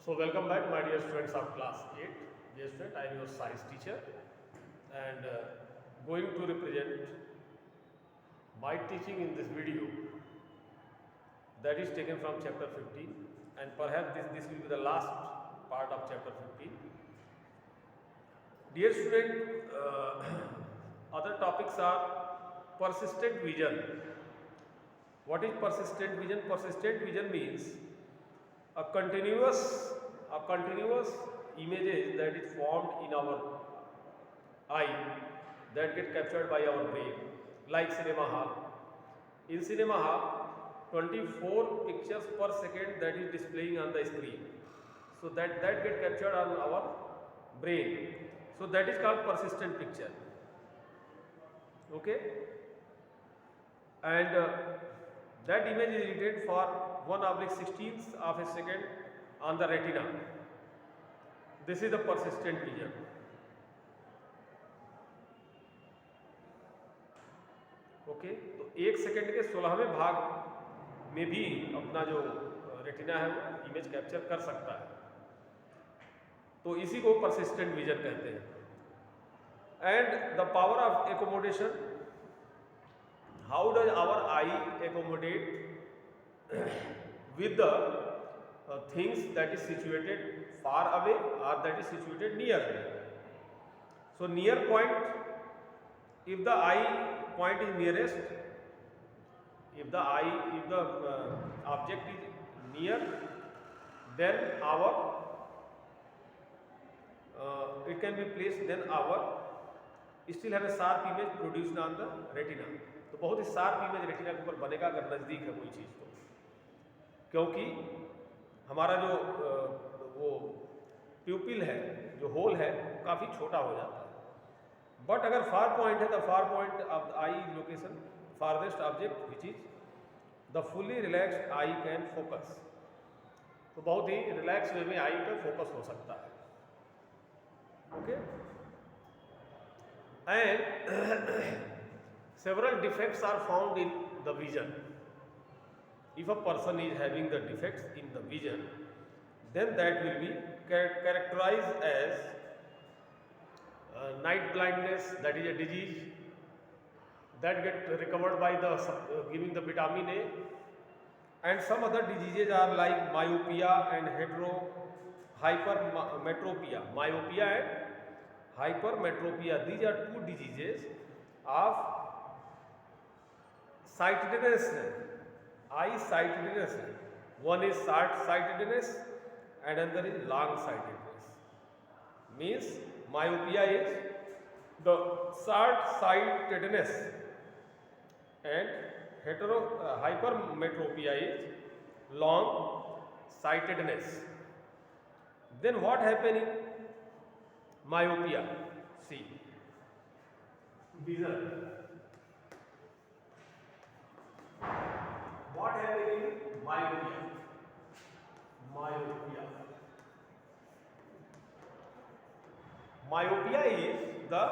So welcome back, my dear students of class 8. Dear student, I am your science teacher and going to represent my teaching in this video that is taken from chapter 15, and perhaps this will be the last part of chapter 15. Dear student, other topics are persistent vision. What is persistent vision? Persistent vision means a continuous images that is formed in our eye that get captured by our brain, like cinema hall. In cinema hall, 24 pictures per second that is displaying on the screen. So that get captured on our brain. So that is called persistent picture. Okay, and that image is retained for 1/16th of a second on the retina. This is the persistent vision. Okay, तो 1 second के 16वें भाग में भी अपना जो retina है वो image capture कर सकता है, तो इसी को persistent vision कहते हैं. And the power of accommodation, how does our eye accommodate with the things that is situated far away or that is situated near away. So near point, if the eye point is nearest, if the object is near, then our it can be placed, then our still have a sharp image produced on the retina. तो बहुत ही sharp image retina के ऊपर बनेगा अगर नज़दीक है कोई चीज़ तो, क्योंकि हमारा जो वो प्यूपिल है, जो होल है, काफ़ी छोटा हो जाता है. बट अगर फार पॉइंट है, the far point of the I location farthest object which is the fully relaxed I can focus. तो बहुत ही रिलैक्स वे में आई पे फोकस हो सकता है. Okay, and several defects are found in the vision. If a person is having the defects in the vision, then that will be characterized as night blindness, that is a disease that get recovered by the giving the vitamin A, and some other diseases are like myopia and hypermetropia. Myopia and hypermetropia, these are two diseases of sightedness, eye sightedness. One is short sightedness and another is long sightedness. Means myopia is the short sightedness and hypermetropia is long sightedness. Then what happen in myopia? See, vision. What happened in myopia? Myopia is the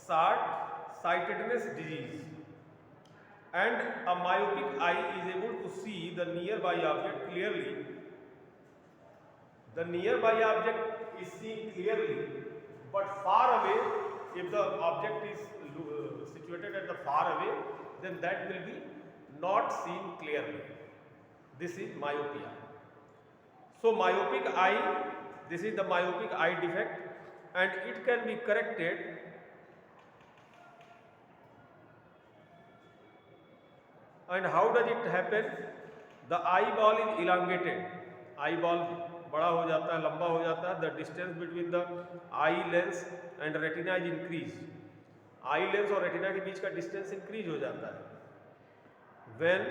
short sightedness disease, and a myopic eye is able to see the nearby object clearly. The nearby object is seen clearly, but far away, if the object is situated at the far away, then that will be not seen clearly. This is myopia. So myopic eye, this is the myopic eye defect, and it can be corrected and how does it happen? The eyeball is elongated. Eyeball बड़ा हो जाता है, लंबा हो जाता है. The distance between the eye lens and retina is increased. Eye lens और retina के बीच का डिस्टेंस इंक्रीज हो जाता है. When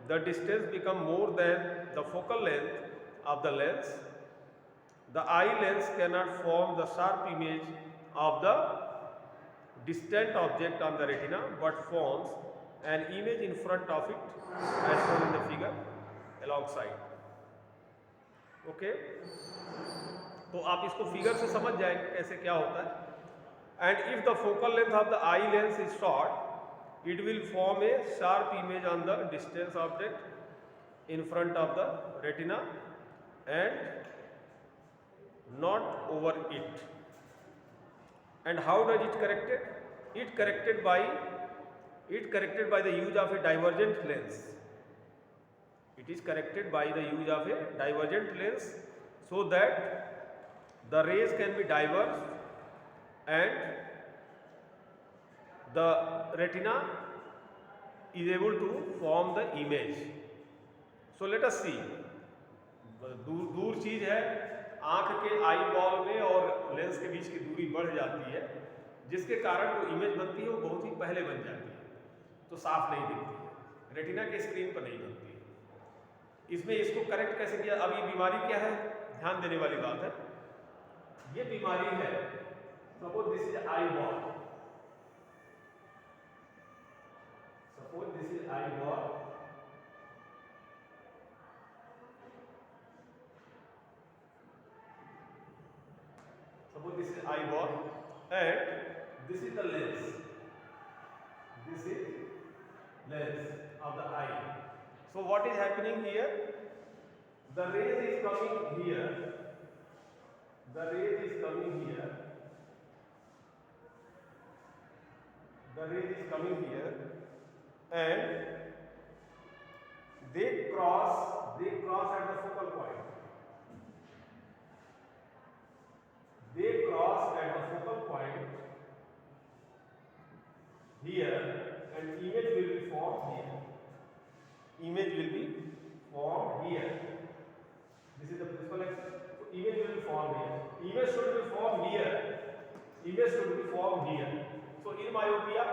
the distance become more than the focal length of the lens, the eye lens cannot form the sharp image of the distant object on the retina, but forms an image in front of it as shown in the figure alongside. Okay? तो आप इसको figure से समझ जाएंगे कैसे क्या होता है. And if the focal length of the eye lens is short, it will form a sharp image on the distant object in front of the retina, and not over it. And how does it correct it? It corrected by the use of a divergent lens. It is corrected by the use of a divergent lens so that the rays can be diverged and the retina is able to form the image. So let us see. दूर चीज है, आंख के eye ball में और lens के बीच की दूरी बढ़ जाती है, जिसके कारण जो इमेज बनती है वो बहुत ही पहले बन जाती है, तो साफ नहीं दिखती है, रेटिना के स्क्रीन पर नहीं बनती है। इसमें इसको करेक्ट कैसे किया? अब ये बीमारी क्या है, ध्यान देने वाली बात है। ये बीमारी है, suppose this is eye ball, suppose this is eye ball, suppose this is eyeball and this is the lens, this is lens of the eye. So what is happening here? The rays is coming here, the rays is coming here, the rays is coming here and they cross at the focal point. They cross at the focal point here and image will be formed here. Image will be formed here. This is the principal axis. So image will be formed here. Image should be formed here. Image should be formed here. So in myopia,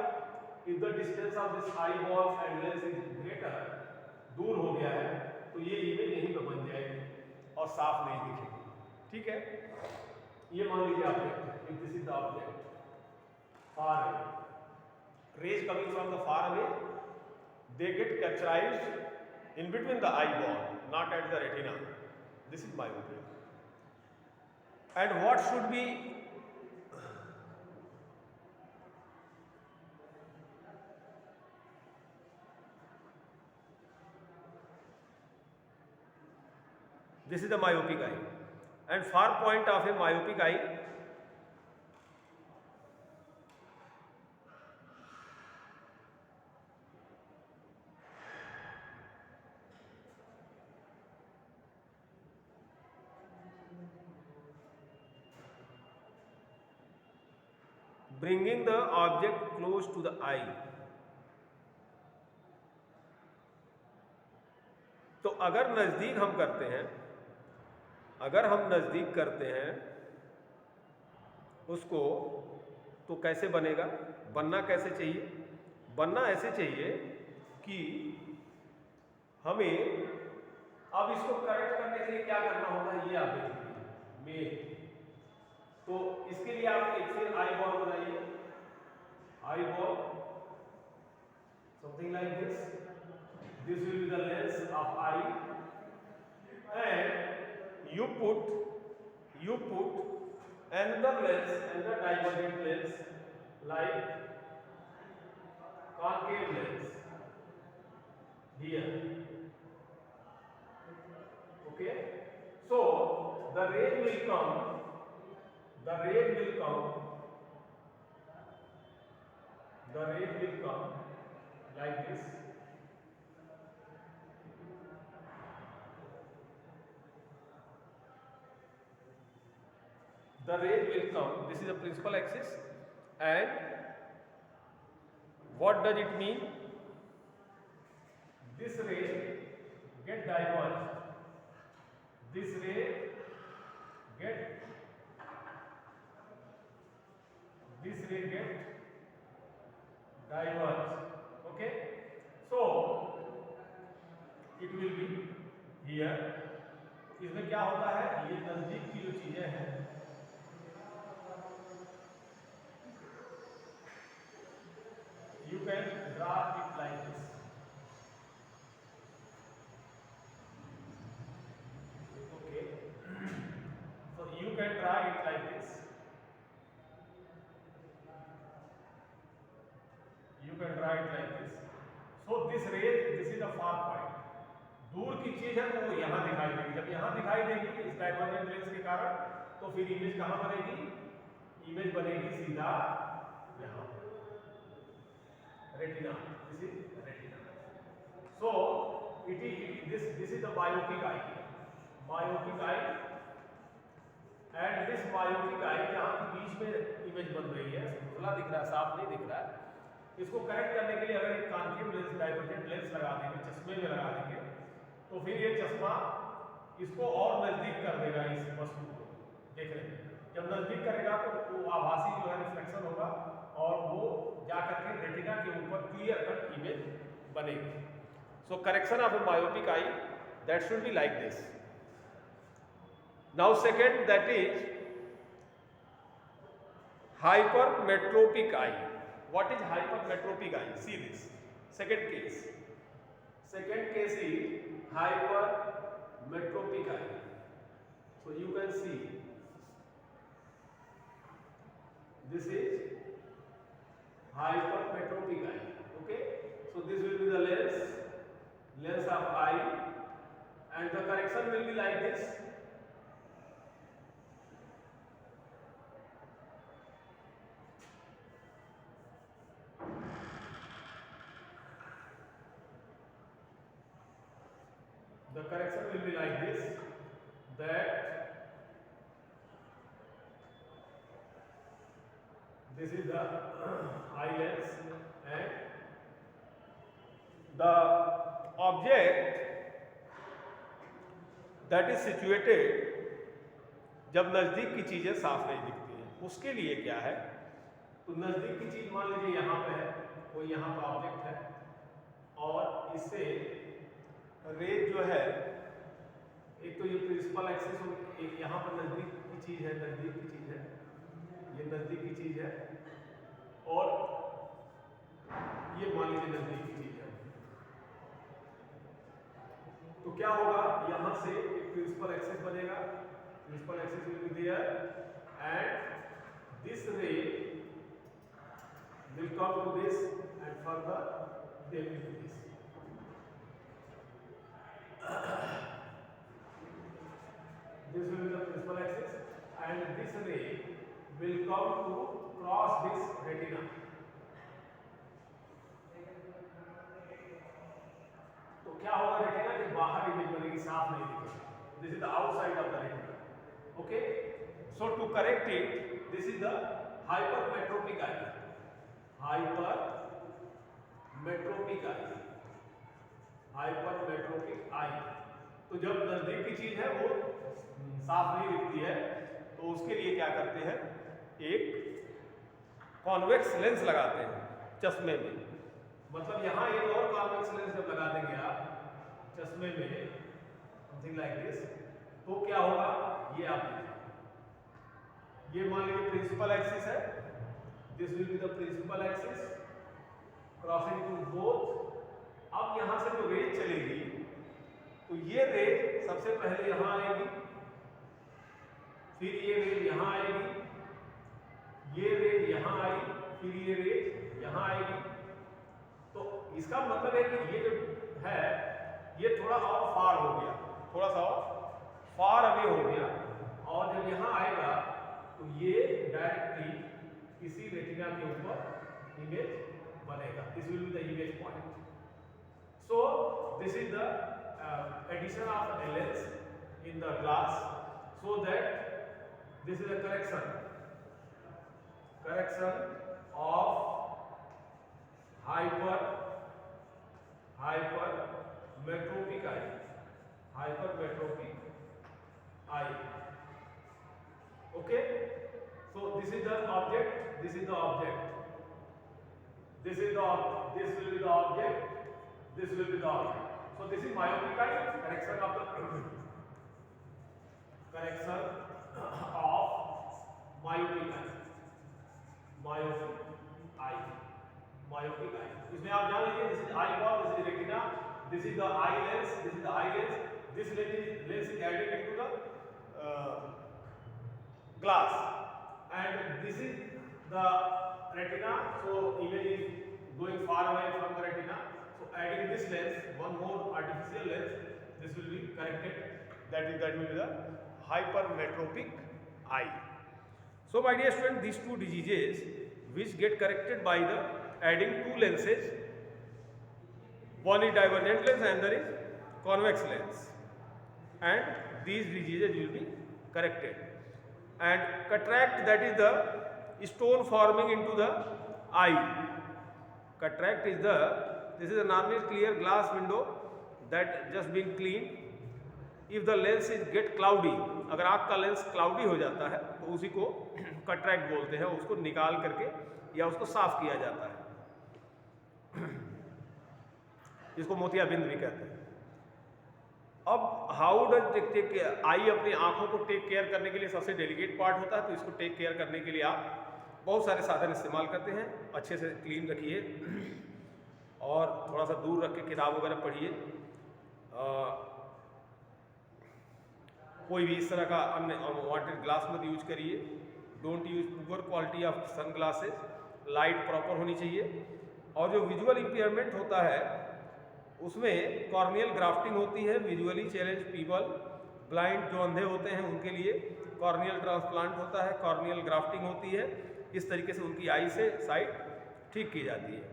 if the distance of this eyeball and lens is greater, दूर हो गया है, तो ये image यहीं पर बन जाएगी और साफ नहीं दिखेगी। ठीक है, ये मान लीजिए object, if this is the object, far away, rays coming from the far away, they get capturized in between the eyeball, not at the retina. This is myopia. And what should be this is the myopic eye, and far point of a myopic eye bringing the object close to the eye. तो अगर नजदीक हम करते हैं, अगर हम नजदीक करते हैं उसको, तो कैसे बनेगा? बनना कैसे चाहिए? बनना ऐसे चाहिए कि हमें अब इसको करेक्ट करने के लिए क्या करना होगा, ये आप देखिए में। तो इसके लिए आप एक फिर आई बॉल बनाइए, eye ball something like this, this will be the lens of I and you put another lens, another divergent lens like concave lens here. Okay, so the ray will come like this. The ray will come, this is the principal axis, and what does it mean? This ray get diverged, this ray get diverged. Okay, so it will be here. इसमें क्या होता है, ये नजदीक की जो चीजें हैं, you can draw it like this. Okay, so you can draw it like this. You can draw it like this. So this ray, this is the far point. दूर की चीज है तो वो यहाँ दिखाई देगी, जब यहाँ दिखाई देगी इस डाइवर्जेंट लेंस के कारण, तो फिर इमेज कहाँ बनेगी? इमेज बनेगी सीधा यहाँ, retina, this is retina. So it is this is the myopic eye, myopic eye. And this myopic eye जहाँ बीच में इमेज बन रही है, धुंधला दिख रहा है, साफ नहीं दिख रहा है, इसको करेक्ट करने के लिए अगर एक कॉन्केव लेंस, डाइवर्जेंट लेंस लगा देंगे, चश्मे में लगा देंगे, तो फिर ये चश्मा इसको और नजदीक कर देगा इस वस्तु को देखने में. जब नजदीक करेगा तो वो आभासी जो है रिफ्लेक्शन होगा और वो जा करके रेटिना के ऊपर क्लियर कट इमेज बनेगी. So correction of a myopic eye, that should be like this. Now second, that is hypermetropic eye. What is hypermetropic eye? See this. Second case. Second case is hypermetropic eye. So you can see this is hypermetropic eye. Okay. So this will be the lens of eye, and the correction will be like this. The correction will be like this, that this is the eye lens, and the object that is situated, जब नज़दीक की चीज़ें साफ नहीं दिखती हैं, उसके लिए क्या है? तो नज़दीक की चीज़ मान लीजिए यहाँ पे है, कोई यहाँ का ऑब्जेक्ट है, और इससे रेज जो है, एक तो ये प्रिंसिपल एक्सिस हो, एक यहाँ पर नजदीक की चीज है, नजदीक की चीज है, ये नजदीक की चीज है, और ये मान लीजिए नजदीक की चीज है. तो क्या होगा? यहाँ से एक प्रिंसिपल एक्सिस बनेगा, principal axis will be there, and this ray will come to this, and further they will be this. This will be the principal axis, and this ray will come to cross this retina. तो क्या होगा? Retina के बाहर image बनेगी, साफ नहीं दिखेगा. This is the outside of the retina. Okay. So to correct it, this is the hypermetropic eye. Hypermetropic eye. Hypermetropic eye. तो जब नजदीक की चीज है वो साफ नहीं दिखती है, तो उसके लिए क्या करते हैं? एक कॉन्वेक्स लेंस लगाते हैं चश्मे में. मतलब यहाँ एक और कॉन्वेक्स लेंस जब लगा देंगे आप चश्मे में, समथिंग लाइक दिस, तो क्या होगा? ये आप देखिए, ये मान लीजिए प्रिंसिपल एक्सिस है, this will be the principal axis crossing to both. अब यहाँ से जो रेज चलेगी, तो ये रेज सबसे पहले यहाँ आएगी, फिर ये रेज यहाँ आएगी, ये रेज यहाँ आई, फिर ये रेज यहाँ आएगी. तो इसका मतलब है कि ये जो है ये थोड़ा और फार हो गया, थोड़ा सा और फार अवे हो गया, और जब यहाँ आएगा तो ये डायरेक्टली इसी रेटिना के ऊपर इमेज बनेगा. This will be the image point. So this is the addition of a lens in the glass, so that this is a correction of hypermetropic eye. Okay. So this is the object. This is the object. This will be the object. This will be the object. So this is myopic eye, correction of myopic eye. इसमें आप जान लीजिए, this is eyeball, this is retina, this is the eye lens, this is the eye lens. This lens is added into the glass, and this is the retina. So image is going far away from the retina. So adding this lens, one more artificial lens, this will be corrected. That will be the hypermetropic eye. So my dear student, these two diseases which get corrected by the adding two lenses, one is divergent lens and there is convex lens, and these diseases will be corrected. And cataract, that is the stone forming into the eye. Cataract is this is a normal clear glass window that just being cleaned. If the lens is get cloudy, अगर आँख का lens cloudy हो जाता है तो उसी को कटरैक्ट बोलते हैं, उसको निकाल करके या उसको साफ किया जाता है, इसको मोतियाबिंद भी कहते हैं। अब हाउ डज टेक केयर, आई अपनी आंखों को टेक केयर करने के लिए सबसे डेलिकेट पार्ट होता है, तो इसको टेक केयर करने के लिए आप बहुत सारे साधन इस्तेमाल करते हैं। अच्छे से क्लीन रखिए और थोड़ा सा दूर रख के किताब वगैरह पढ़िए। कोई भी इस तरह का अनवांटेड ग्लास मत यूज करिए। Don't use poor quality of sunglasses, light proper होनी चाहिए। और जो विजुअल इम्पेयरमेंट होता है उसमें कॉर्नियल ग्राफ्टिंग होती है। विजुअली चैलेंज पीपल, ब्लाइंड जो अंधे होते हैं उनके लिए कॉर्नियल ट्रांसप्लांट होता है, कॉर्नियल ग्राफ्टिंग होती है। इस तरीके से उनकी आई से साइट ठीक की जाती है।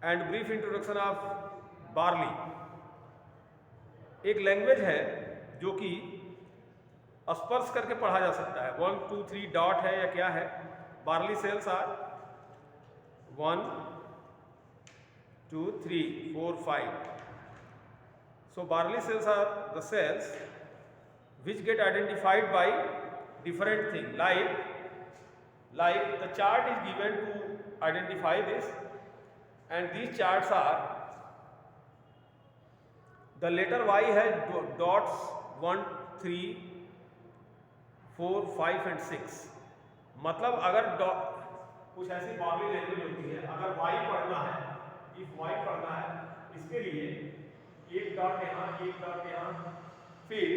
And brief introduction of barley, एक लैंग्वेज है जो कि स्पर्श करके पढ़ा जा सकता है। 1 2 3 डॉट है या क्या है। Braille cells are 1 2 3 4 5। So barley cells are the cells which get identified by different things, like the chart is given to identify this, and these charts are, the letter Y has dots 1 3 4 5 and 6। मतलब अगर कुछ ऐसी barley language होती है, अगर Y पढ़ना है, if Y पढ़ना है, इसके लिए एक डॉट यहाँ, एक डॉट यहाँ, फिर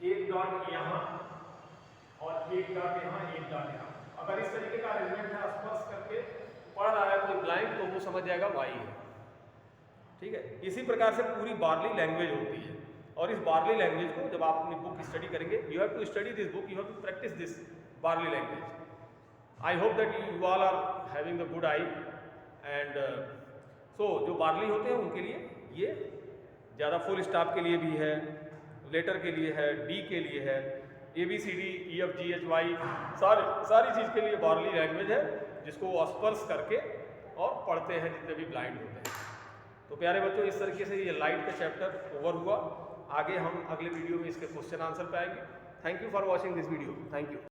एक डॉट यहाँ और एक डॉट यहाँ, एक डॉट यहाँ। अगर इस तरीके का अरेंजमेंट है, स्पर्श करके पढ़ रहा है कोई ब्लाइंड, तो वो समझ जाएगा Y है। ठीक है, इसी प्रकार से पूरी बार्ली लैंग्वेज होती है। और इस बार्ली लैंग्वेज को जब आप अपनी बुक स्टडी करेंगे, you have to study this book, you have to practice this Braille language. I hope that you all are having the good I. And so जो बार्ली होते हैं उनके लिए ये ज़्यादा फुल स्टॉप के लिए भी है, लेटर के लिए है, डी के लिए है, ABCD EFGHY सारी चीज़ के लिए बार्ली लैंग्वेज है, जिसको स्पर्श करके और पढ़ते हैं जितने भी ब्लाइंड होते हैं। तो प्यारे बच्चों, इस तरीके से ये लाइट का चैप्टर ओवर हुआ। आगे हम अगले वीडियो में इसके क्वेश्चन आंसर पाएंगे। Thank you for watching this video. Thank you.